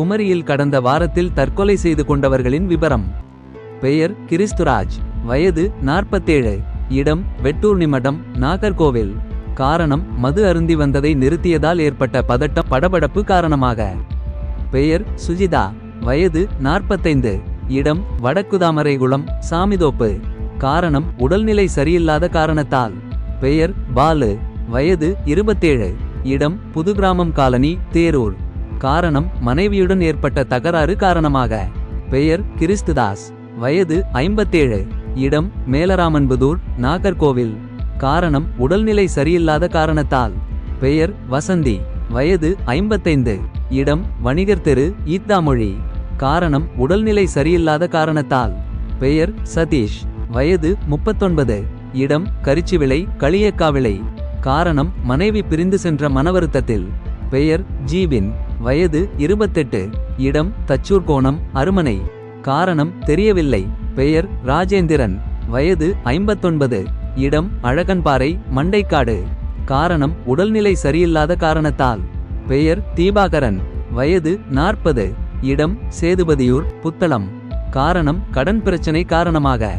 குமரியில் கடந்த வாரத்தில் தற்கொலை செய்து கொண்டவர்களின் விபரம். பெயர் கிறிஸ்துராஜ். வயது 47. இடம் வெட்டூர் நிமடம், நாகர்கோவில். காரணம் மது அருந்தி வந்ததை நிறுத்தியதால் ஏற்பட்ட பதட்டம் படபடப்பு காரணமாக. பெயர் சுஜிதா. வயது 45. இடம் வடக்குதாமரைகுளம், சாமிதோப்பு. காரணம் உடல்நிலை சரியில்லாத காரணத்தால். பெயர் பாலு. வயது 27. இடம் புதுகிராமம் காலனி, தேரூர். காரணம் மனைவியுடன் ஏற்பட்ட தகராறு காரணமாக. பெயர் கிறிஸ்துதாஸ். வயது 57. இடம் மேலராமன்புதூர், நாகர்கோவில். காரணம் உடல்நிலை சரியில்லாத காரணத்தால். பெயர் வசந்தி. வயது 55. இடம் வணிகர் தெரு, ஈத்தாமொழி. காரணம் உடல்நிலை சரியில்லாத காரணத்தால். பெயர் சதீஷ். வயது 39. இடம் கரிச்சிவிளை, களியக்காவிளை. காரணம் மனைவி பிரிந்து சென்ற மனவருத்தத்தில். பெயர் ஜீபின். வயது 28. இடம் தச்சூர்கோணம், அருமனை. காரணம் தெரியவில்லை. பெயர் ராஜேந்திரன். வயது 59. இடம் அழகன்பாறை, மண்டைக்காடு. காரணம் உடல்நிலை சரியில்லாத காரணத்தால். பெயர் தீபாகரன். வயது 40. இடம் சேதுபதியூர், புத்தளம். காரணம் கடன் பிரச்சனை காரணமாக.